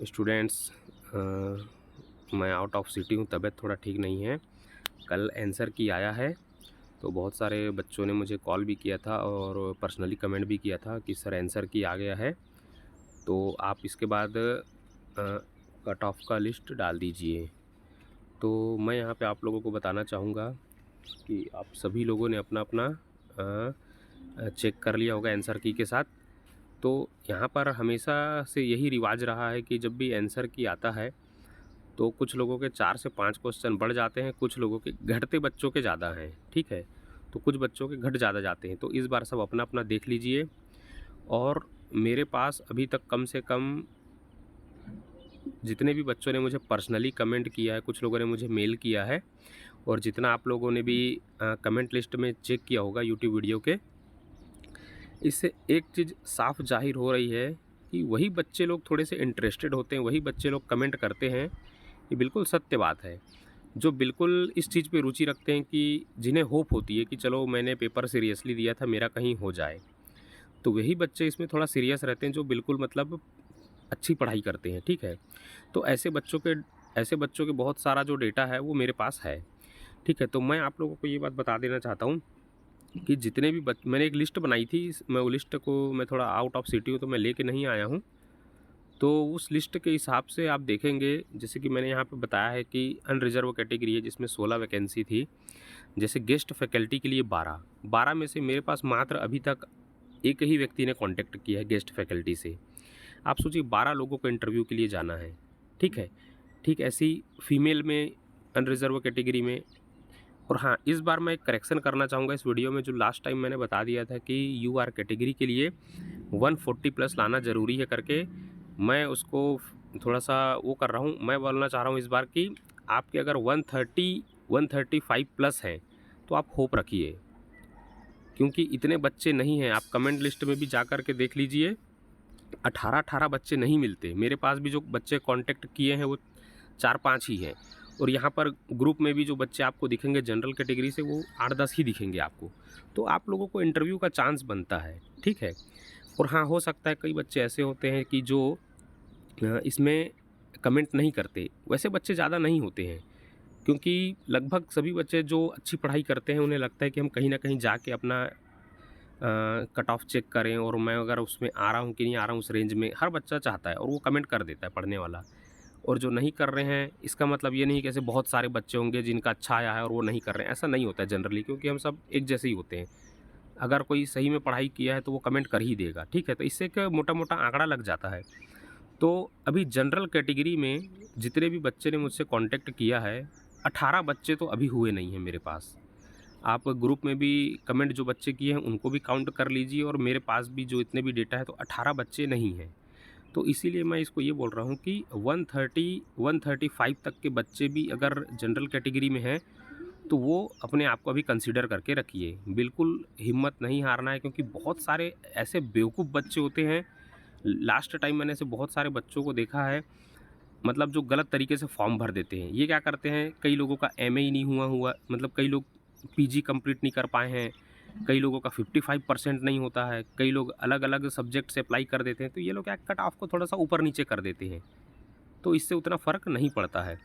Students, मैं out of city हूँ, तबीयत थोड़ा ठीक नहीं है। कल आंसर की आया है, तो बहुत सारे बच्चों ने मुझे कॉल भी किया था और पर्सनली कमेंट भी किया था कि सर आंसर की आ गया है, तो आप इसके बाद कट ऑफ का लिस्ट डाल दीजिए। तो मैं यहाँ पे आप लोगों को बताना चाहूँगा कि आप सभी लोगों ने अपना-अपना चेक कर लिया होगा आंसर की के साथ। तो यहाँ पर हमेशा से यही रिवाज रहा है कि जब भी आंसर की आता है, तो कुछ लोगों के 4 से 5 क्वेश्चन बढ़ जाते हैं, कुछ लोगों के घटते बच्चों के ज़्यादा हैं, ठीक है? तो कुछ बच्चों के घट ज़्यादा जाते हैं, तो इस बार सब अपना-अपना देख लीजिए। और मेरे पास अभी तक कम से कम जितने भी बच्चों ने मुझे पर्सनली कमेंट किया है, कुछ लोगों ने मुझे मेल किया है और जितना आप लोगों ने भी कमेंट लिस्ट में चेक किया होगा यूट्यूब वीडियो के, इससे एक चीज़ साफ ज़ाहिर हो रही है कि वही बच्चे लोग थोड़े से इंटरेस्टेड होते हैं, वही बच्चे लोग कमेंट करते हैं। ये बिल्कुल सत्य बात है। जो बिल्कुल इस चीज़ पे रुचि रखते हैं कि जिन्हें होप होती है कि चलो मैंने पेपर सीरियसली दिया था, मेरा कहीं हो जाए। तो वही बच्चे इसमें थोड़ा सीरियस रहते हैं जो बिल्कुल मतलब अच्छी पढ़ाई करते हैं, ठीक है? तो ऐसे बच्चों के बहुत सारा जो डेटा है वो मेरे पास है, ठीक है? तो मैं आप लोगों को ये बात बता देना चाहता हूँ कि जितने भी मैंने एक लिस्ट बनाई थी, मैं वो लिस्ट को मैं थोड़ा आउट ऑफ सिटी हूँ तो मैं लेके नहीं आया हूँ। तो उस लिस्ट के हिसाब से आप देखेंगे, जैसे कि मैंने यहाँ पे बताया है कि अनरिज़र्व कैटेगरी है जिसमें 16 वैकेंसी थी। जैसे गेस्ट फैकल्टी के लिए 12, 12 में से मेरे पास मात्र अभी तक एक ही व्यक्ति ने कॉन्टैक्ट किया है गेस्ट फैकल्टी से। आप सोचिए 12 लोगों को इंटरव्यू के लिए जाना है, ठीक है? ठीक ऐसे ही फीमेल में अनरिज़र्व कैटेगरी में। और हाँ, इस बार मैं एक करेक्शन करना चाहूँगा इस वीडियो में, जो लास्ट टाइम मैंने बता दिया था कि यूआर कैटेगरी के लिए 140 प्लस लाना ज़रूरी है करके, मैं उसको थोड़ा-सा वो कर रहा हूँ। मैं बोलना चाह रहा हूँ इस बार कि आपके अगर 130 135 प्लस हैं, तो आप होप रखिए, क्योंकि इतने बच्चे नहीं हैं। आप कमेंट लिस्ट में भी जा कर के देख लीजिए, 18-18 बच्चे नहीं मिलते। मेरे पास भी जो बच्चे कॉन्टैक्ट किए हैं वो 4-5 ही हैं, और यहाँ पर ग्रुप में भी जो बच्चे आपको दिखेंगे जनरल कैटेगरी से, वो 8-10 ही दिखेंगे आपको। तो आप लोगों को इंटरव्यू का चांस बनता है, ठीक है? और हाँ, हो सकता है कई बच्चे ऐसे होते हैं कि जो इसमें कमेंट नहीं करते। वैसे बच्चे ज़्यादा नहीं होते हैं, क्योंकि लगभग सभी बच्चे जो अच्छी पढ़ाई करते हैं उन्हें लगता है कि हम कहीं न कहीं जाके अपना कट ऑफ चेक करें और मैं अगर उसमें आ रहा हूँ कि नहीं आ रहा हूँ उस रेंज में, हर बच्चा चाहता है और वो कमेंट कर देता है पढ़ने वाला। और जो नहीं कर रहे हैं, इसका मतलब ये नहीं कि ऐसे बहुत सारे बच्चे होंगे जिनका अच्छा आया है और वो नहीं कर रहे हैं, ऐसा नहीं होता है जनरली, क्योंकि हम सब एक जैसे ही होते हैं। अगर कोई सही में पढ़ाई किया है तो वो कमेंट कर ही देगा, ठीक है? तो इससे एक मोटा-मोटा आंकड़ा लग जाता है। तो अभी जनरल कैटेगरी में जितने भी बच्चे ने मुझसे कॉन्टैक्ट किया है, 18 बच्चे तो अभी हुए नहीं हैं मेरे पास। आप ग्रुप में भी कमेंट जो बच्चे किए हैं उनको भी काउंट कर लीजिए, और मेरे पास भी जो इतने भी डेटा है तो 18 बच्चे नहीं हैं। तो इसीलिए मैं इसको ये बोल रहा हूँ कि 130 135 तक के बच्चे भी अगर जनरल कैटेगरी में हैं, तो वो अपने आप को अभी कंसीडर करके रखिए। बिल्कुल हिम्मत नहीं हारना है, क्योंकि बहुत सारे ऐसे बेवकूफ़ बच्चे होते हैं। लास्ट टाइम मैंने ऐसे बहुत सारे बच्चों को देखा है, मतलब जो गलत तरीके से फॉर्म भर देते हैं। ये क्या करते हैं, कई लोगों का एमए ही नहीं हुआ मतलब कई लोग पीजी कंप्लीट नहीं कर पाए हैं, कई लोगों का 55% नहीं होता है, कई लोग अलग-अलग सब्जेक्ट से अप्लाई कर देते हैं, तो ये लोग क्या कट ऑफ को थोड़ा-सा ऊपर-नीचे कर देते हैं, तो इससे उतना फ़र्क नहीं पड़ता है।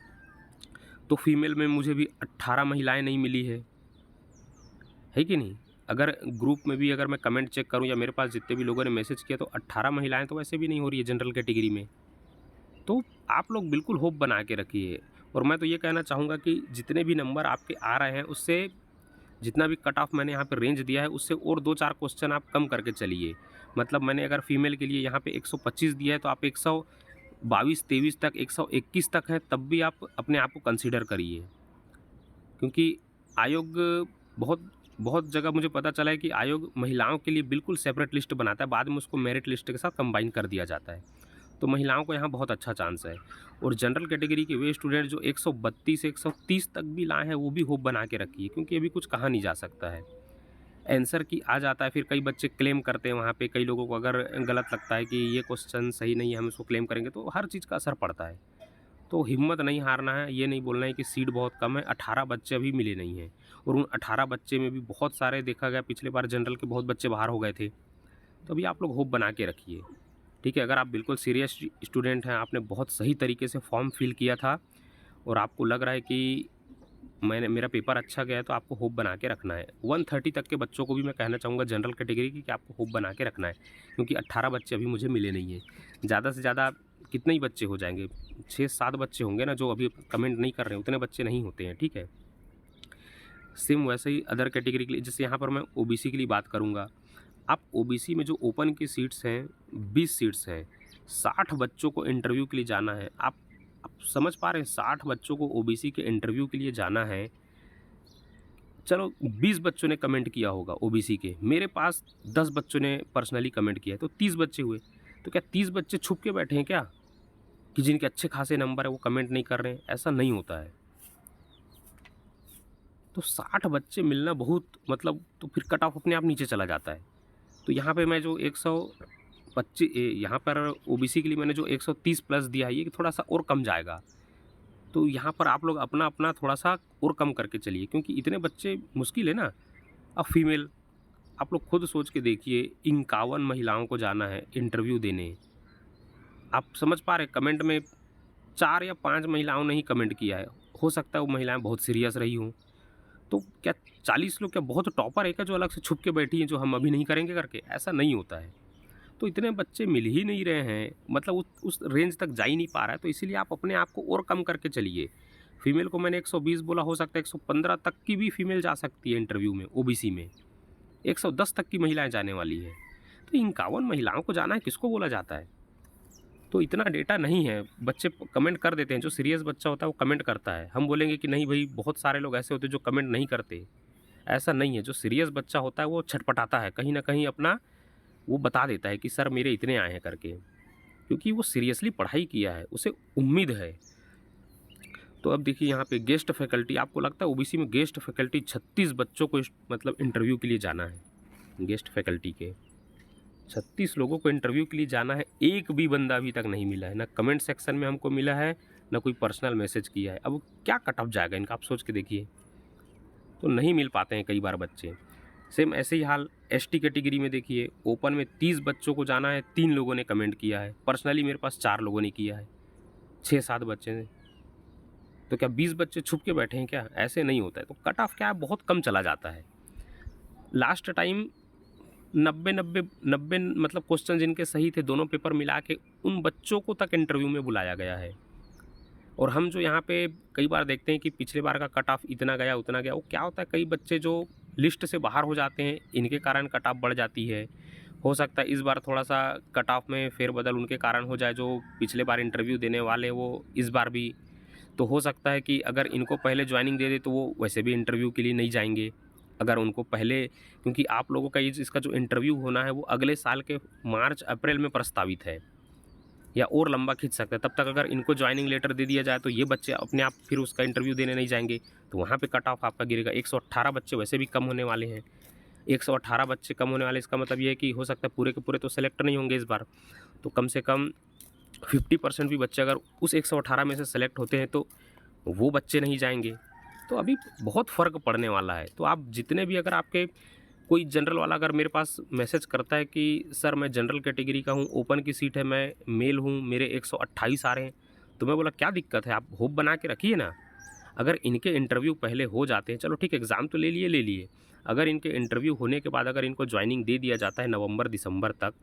तो फीमेल में मुझे भी 18 महिलाएँ नहीं मिली है कि नहीं? अगर ग्रुप में भी अगर मैं कमेंट चेक करूँ या मेरे पास जितने भी लोगों ने मैसेज किया, तो 18 महिलाएँ तो वैसे भी नहीं हो रही है जनरल कैटेगरी में। तो आप लोग बिल्कुल होप बना के रखिए। और मैं तो ये कहना चाहूँगा कि जितने भी नंबर आपके आ रहे हैं, उससे जितना भी कट ऑफ मैंने यहाँ पे रेंज दिया है, उससे और 2-4 क्वेश्चन आप कम करके चलिए। मतलब मैंने अगर फीमेल के लिए यहाँ पे 125 दिया है, तो आप 122-23 तक, 121 तक है, तब भी आप अपने आप को कंसीडर करिए। क्योंकि आयोग बहुत बहुत जगह मुझे पता चला है कि आयोग महिलाओं के लिए बिल्कुल सेपरेट लिस्ट बनाता है, बाद में उसको मेरिट लिस्ट के साथ कंबाइन कर दिया जाता है। तो महिलाओं को यहाँ बहुत अच्छा चांस है। और जनरल कैटेगरी के वे स्टूडेंट जो 132 से 130 तक भी लाए हैं, वो भी होप बना के रखिए, क्योंकि अभी कुछ कहा नहीं जा सकता है। आंसर की आ जाता है, फिर कई बच्चे क्लेम करते हैं वहाँ पे, कई लोगों को अगर गलत लगता है कि ये क्वेश्चन सही नहीं है, हम इसको क्लेम करेंगे, तो हर चीज़ का असर पड़ता है। तो हिम्मत नहीं हारना है, ये नहीं बोलना है कि सीट बहुत कम है, 18 बच्चे अभी मिले नहीं हैं। और उन 18 बच्चे में भी बहुत सारे देखा गया, पिछले बार जनरल के बहुत बच्चे बाहर हो गए थे। तो अभी आप लोग होप बना के रखिए, ठीक है, अगर आप बिल्कुल सीरियस स्टूडेंट हैं, आपने बहुत सही तरीके से फॉर्म फिल किया था और आपको लग रहा है कि मेरा पेपर अच्छा गया है, तो आपको होप बना के रखना है। 130 तक के बच्चों को भी मैं कहना चाहूँगा जनरल कैटेगरी की कि आपको होप बना के रखना है, क्योंकि 18 बच्चे अभी मुझे मिले नहीं हैं। ज़्यादा से ज़्यादा कितने ही बच्चे हो जाएंगे, 6-7 बच्चे होंगे ना जो अभी कमेंट नहीं कर रहे हैं, उतने बच्चे नहीं होते हैं। ठीक है, सेम वैसे ही अदर कैटेगरी के लिए, जैसे यहाँ पर मैं ओबीसी के लिए बात करूँगा। आप ओबीसी में जो ओपन की सीट्स हैं 20 सीट्स हैं, 60 बच्चों को इंटरव्यू के लिए जाना है। आप समझ पा रहे हैं, 60 बच्चों को ओबीसी के इंटरव्यू के लिए जाना है। चलो 20 बच्चों ने कमेंट किया होगा ओबीसी के, मेरे पास 10 बच्चों ने पर्सनली कमेंट किया है, तो 30 बच्चे हुए। तो क्या 30 बच्चे छुप के बैठे हैं क्या, कि जिनके अच्छे खासे नंबर है वो कमेंट नहीं कर रहे हैं? ऐसा नहीं होता है। तो 60 बच्चे मिलना बहुत, मतलब तो फिर कट ऑफ अपने आप नीचे चला जाता है। तो यहाँ पे मैं जो 125 यहाँ पर ओबीसी के लिए मैंने जो 130 प्लस दिया है, ये थोड़ा सा और कम जाएगा। तो यहाँ पर आप लोग अपना अपना थोड़ा सा और कम करके चलिए, क्योंकि इतने बच्चे मुश्किल है ना। अब फीमेल आप लोग खुद सोच के देखिए, 51 महिलाओं को जाना है इंटरव्यू देने। आप समझ पा रहे, कमेंट में 4 या 5 महिलाओं ने ही कमेंट किया है। हो सकता है वो महिलाएं बहुत सीरियस रही हों। तो क्या 40 लोग क्या बहुत टॉपर है क्या, जो अलग से छुप के बैठी हैं, जो हम अभी नहीं करेंगे करके? ऐसा नहीं होता है। तो इतने बच्चे मिल ही नहीं रहे हैं, मतलब उस रेंज तक जा ही नहीं पा रहा है, तो इसीलिए आप अपने आप को और कम करके चलिए। फीमेल को मैंने 120 बोला, हो सकता है 115 तक की भी फीमेल जा सकती है इंटरव्यू में ओबीसी में। 110 तक की महिलाएं जाने वाली है, तो 51 महिलाओं को जाना है, किसको बोला जाता है? तो इतना डेटा नहीं है। बच्चे कमेंट कर देते हैं, जो सीरियस बच्चा होता है वो कमेंट करता है। हम बोलेंगे कि नहीं भाई, बहुत सारे लोग ऐसे होते हैं जो कमेंट नहीं करते। ऐसा नहीं है। जो सीरियस बच्चा होता है वो छटपटाता है, कहीं ना कहीं अपना वो बता देता है कि सर मेरे इतने आए हैं करके, क्योंकि वो सीरियसली पढ़ाई किया है, उसे उम्मीद है। तो अब देखिए यहाँ पे गेस्ट फैकल्टी, आपको लगता है ओबीसी में गेस्ट फैकल्टी 36 बच्चों को मतलब इंटरव्यू के लिए जाना है। गेस्ट फैकल्टी के 36 लोगों को इंटरव्यू के लिए जाना है, एक भी बंदा अभी तक नहीं मिला है, ना कमेंट सेक्शन में हमको मिला है, ना कोई पर्सनल मैसेज किया है। अब क्या कट ऑफ जाएगा इनका, आप सोच के देखिए। तो नहीं मिल पाते हैं कई बार बच्चे। सेम ऐसे ही हाल एसटी कैटेगरी में देखिए, ओपन में 30 बच्चों को जाना है, 3 लोगों ने कमेंट किया है। पर्सनली मेरे पास 4 लोगों ने किया है, 6-7 बच्चे ने। तो क्या 20 बच्चे छुप के बैठे हैं क्या? ऐसे नहीं होता है। तो कट ऑफ क्या है, बहुत कम चला जाता है। लास्ट टाइम 90 मतलब क्वेश्चन जिनके सही थे, दोनों पेपर मिला के, उन बच्चों को तक इंटरव्यू में बुलाया गया है। और हम जो यहाँ पे कई बार देखते हैं कि पिछले बार का कट ऑफ इतना गया उतना गया, वो क्या होता है, कई बच्चे जो लिस्ट से बाहर हो जाते हैं, इनके कारण कट ऑफ बढ़ जाती है। हो सकता है इस बार थोड़ा सा कट ऑफ में फेरबदल उनके कारण हो जाए, जो पिछले बार इंटरव्यू देने वाले वो इस बार भी। तो हो सकता है कि अगर इनको पहले ज्वाइनिंग दे दे तो वो वैसे भी इंटरव्यू के लिए नहीं जाएंगे। अगर उनको पहले, क्योंकि आप लोगों का इसका जो इंटरव्यू होना है वो अगले साल के मार्च अप्रैल में प्रस्तावित है, या और लंबा खींच सकता है। तब तक अगर इनको ज्वाइनिंग लेटर दे दिया जाए तो ये बच्चे अपने आप फिर उसका इंटरव्यू देने नहीं जाएंगे, तो वहाँ पे कट ऑफ आपका गिरेगा। 118 बच्चे वैसे भी कम होने वाले हैं। 118 बच्चे कम होने वाले, इसका मतलब ये है कि हो सकता है पूरे के पूरे तो सेलेक्ट नहीं होंगे इस बार, तो कम से कम 50% भी बच्चे अगर उस 118 में से सेलेक्ट होते हैं तो वो बच्चे नहीं जाएंगे। तो अभी बहुत फ़र्क पड़ने वाला है। तो आप जितने भी, अगर आपके कोई जनरल वाला अगर मेरे पास मैसेज करता है कि सर मैं जनरल कैटेगरी का हूँ, ओपन की सीट है, मैं मेल हूँ, मेरे 128 आ रहे हैं, तो मैं बोला क्या दिक्कत है, आप होप बना के रखिए ना। अगर इनके इंटरव्यू पहले हो जाते हैं, चलो ठीक, एग्ज़ाम तो ले लिए, अगर इनके इंटरव्यू होने के बाद अगर इनको ज्वाइनिंग दे दिया जाता है नवंबर दिसंबर तक,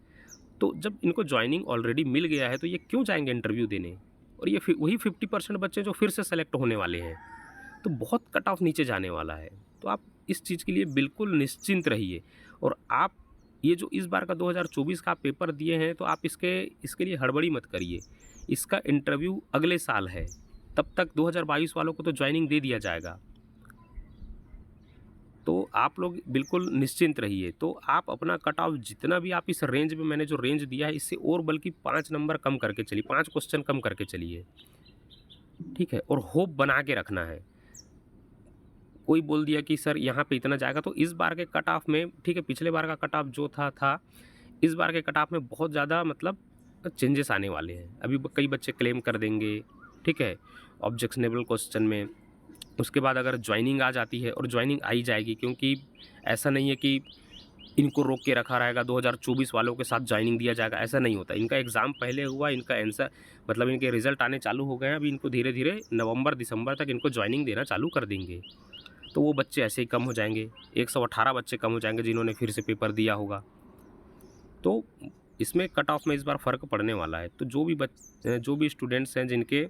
तो जब इनको ज्वाइनिंग ऑलरेडी मिल गया है तो ये क्यों जाएंगे इंटरव्यू देने? और ये वही 50% बच्चे जो फिर से सेलेक्ट होने वाले हैं, तो बहुत कट ऑफ नीचे जाने वाला है। तो आप इस चीज़ के लिए बिल्कुल निश्चिंत रहिए। और आप ये जो इस बार का 2024 का पेपर दिए हैं, तो आप इसके लिए हड़बड़ी मत करिए। इसका इंटरव्यू अगले साल है, तब तक 2022 वालों को तो ज्वाइनिंग दे दिया जाएगा। तो आप लोग बिल्कुल निश्चिंत रहिए। तो आप अपना कट ऑफ जितना भी आप इस रेंज में, मैंने जो रेंज दिया है, इससे और बल्कि 5 नंबर कम करके चलिए, 5 क्वेश्चन कम करके चलिए, ठीक है। और होप बना के रखना है। कोई बोल दिया कि सर यहाँ पे इतना जाएगा, तो इस बार के कट ऑफ में, ठीक है, पिछले बार का कट ऑफ जो था, इस बार के कट ऑफ में बहुत ज़्यादा मतलब चेंजेस आने वाले हैं। अभी कई बच्चे क्लेम कर देंगे, ठीक है, ऑब्जेक्शनेबल क्वेश्चन में। उसके बाद अगर ज्वाइनिंग आ जाती है, और ज्वाइनिंग आई जाएगी, क्योंकि ऐसा नहीं है कि इनको रोक के रखा रहेगा, 2024 वालों के साथ जॉइनिंग दिया जाएगा, ऐसा नहीं होता। इनका एग्ज़ाम पहले हुआ, इनका आंसर मतलब इनके रिज़ल्ट आने चालू हो गए हैं, अभी इनको धीरे-धीरे नवंबर, दिसंबर तक इनको जॉइनिंग देना चालू कर देंगे। तो वो बच्चे ऐसे ही कम हो जाएँगे, 118 बच्चे कम हो जाएँगे जिन्होंने फिर से पेपर दिया होगा। तो इसमें कट ऑफ में इस बार फ़र्क पड़ने वाला है। तो जो भी स्टूडेंट्स हैं जिनके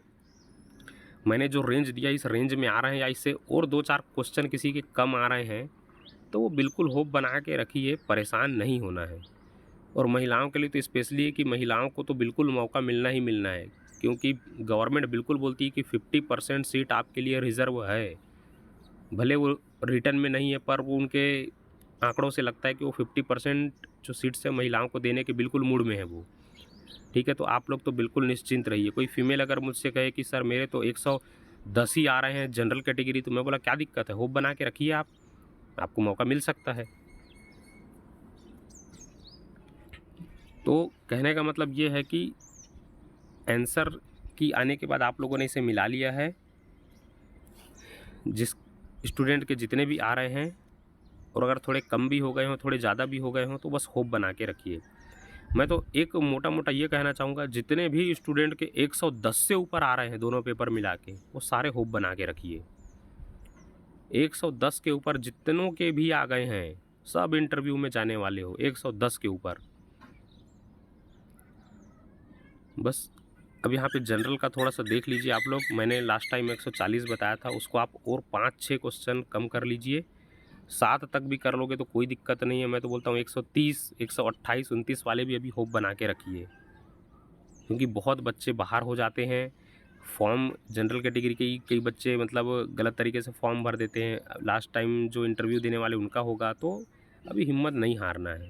मैंने जो रेंज दिया इस रेंज में आ रहे हैं या इससे और 2-4 क्वेश्चन किसी के कम आ रहे हैं, तो वो बिल्कुल होप बना के रखिए, परेशान नहीं होना है। और महिलाओं के लिए तो स्पेशली है कि महिलाओं को तो बिल्कुल मौका मिलना ही मिलना है, क्योंकि गवर्नमेंट बिल्कुल बोलती है कि 50% सीट आपके लिए रिज़र्व है। भले वो रिटर्न में नहीं है, पर वो उनके आंकड़ों से लगता है कि वो 50% जो सीट्स हैं महिलाओं को देने के बिल्कुल मूड में है वो। ठीक है, तो आप लोग तो बिल्कुल निश्चिंत रहिए। कोई फीमेल अगर मुझसे कहे कि सर मेरे तो 110 ही आ रहे हैं जनरल कैटेगरी, तो मैं बोला क्या दिक्कत है, होप बना के रखिए आप, आपको मौका मिल सकता है। तो कहने का मतलब ये है कि आंसर की आने के बाद आप लोगों ने इसे मिला लिया है। जिस स्टूडेंट के जितने भी आ रहे हैं, और अगर थोड़े कम भी हो गए हों, थोड़े ज़्यादा भी हो गए हों, तो बस होप बना के रखिए। मैं तो एक मोटा-मोटा ये कहना चाहूँगा, जितने भी स्टूडेंट के 110 से ऊपर आ रहे हैं दोनों पेपर मिला के, वो सारे होप बना के रखिए। 110 के ऊपर जितनों के भी आ गए हैं, सब इंटरव्यू में जाने वाले हो, 110 के ऊपर। बस अब यहाँ पे जनरल का थोड़ा-सा देख लीजिए आप लोग। मैंने लास्ट टाइम 140 बताया था, उसको आप और 5-6 क्वेश्चन कम कर लीजिए। 7 तक भी कर लोगे तो कोई दिक्कत नहीं है। मैं तो बोलता हूँ 130, 128, 29 वाले भी अभी होप बना के रखिए, क्योंकि बहुत बच्चे बाहर हो जाते हैं। फॉर्म जनरल कैटेगरी के ही कई बच्चे मतलब गलत तरीके से फॉर्म भर देते हैं। लास्ट टाइम जो इंटरव्यू देने वाले उनका होगा, तो अभी हिम्मत नहीं हारना है,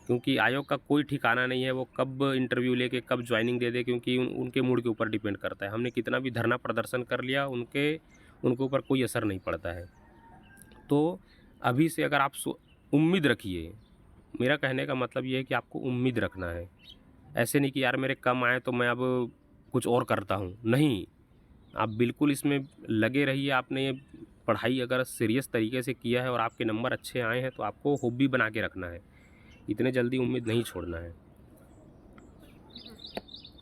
क्योंकि आयोग का कोई ठिकाना नहीं है, वो कब इंटरव्यू लेके कब ज्वाइनिंग दे दे, क्योंकि उनके मूड के ऊपर डिपेंड करता है। हमने कितना भी धरना प्रदर्शन कर लिया, उनके ऊपर कोई असर नहीं पड़ता है। तो अभी से अगर आप उम्मीद रखिए, मेरा कहने का मतलब ये है कि आपको उम्मीद रखना है। ऐसे नहीं कि यार मेरे कम आए तो मैं अब कुछ और करता हूँ, नहीं। आप बिल्कुल इसमें लगे रहिए। आपने ये पढ़ाई अगर सीरियस तरीके से किया है और आपके नंबर अच्छे आए हैं, तो आपको हॉबी बना के रखना है, इतने जल्दी उम्मीद नहीं छोड़ना है।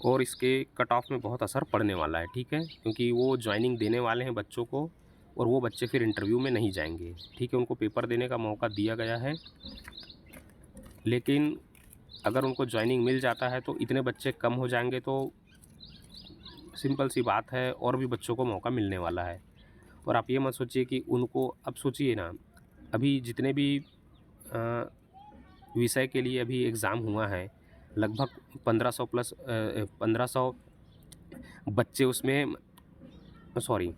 और इसके कट ऑफ में बहुत असर पड़ने वाला है, ठीक है, क्योंकि वो ज्वाइनिंग देने वाले हैं बच्चों को, और वो बच्चे फिर इंटरव्यू में नहीं जाएंगे, ठीक है। उनको पेपर देने का मौका दिया गया है, लेकिन अगर उनको ज्वाइनिंग मिल जाता है तो इतने बच्चे कम हो जाएंगे, तो सिंपल सी बात है और भी बच्चों को मौका मिलने वाला है। और आप ये मत सोचिए कि उनको, अब सोचिए ना, अभी जितने भी विषय के लिए अभी एग्ज़ाम हुआ है, लगभग 1500 प्लस 1500 बच्चे उसमें, सॉरी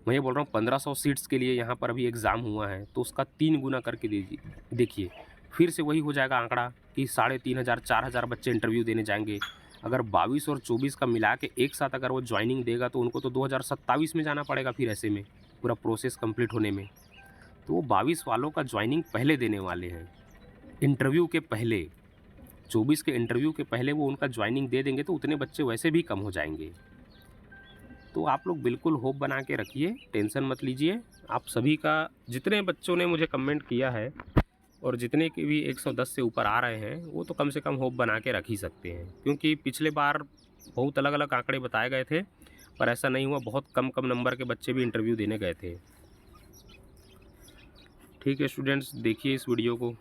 मैं ये बोल रहा हूँ 1500 सीट्स के लिए यहाँ पर अभी एग्ज़ाम हुआ है, तो उसका 3 गुना करके देखिए, फिर से वही हो जाएगा आंकड़ा कि 3500 4000 बच्चे इंटरव्यू देने जाएंगे। अगर 22 और 24 का मिला के एक साथ अगर वो ज्वाइनिंग देगा, तो उनको तो 2027 में जाना पड़ेगा फिर ऐसे में, पूरा प्रोसेस कंप्लीट होने में। तो वो 22 वालों का ज्वाइनिंग पहले देने वाले हैं, इंटरव्यू के पहले। 24 के इंटरव्यू के पहले वो उनका ज्वाइनिंग दे देंगे, तो उतने बच्चे वैसे भी कम हो जाएंगे। तो आप लोग बिल्कुल होप बना के रखिए, टेंशन मत लीजिए। आप सभी का, जितने बच्चों ने मुझे कमेंट किया है और जितने के भी 110 से ऊपर आ रहे हैं, वो तो कम से कम होप बना के रख ही सकते हैं, क्योंकि पिछले बार बहुत अलग-अलग आंकड़े बताए गए थे, पर ऐसा नहीं हुआ। बहुत कम नंबर के बच्चे भी इंटरव्यू देने गए थे। ठीक है स्टूडेंट्स, देखिए इस वीडियो को।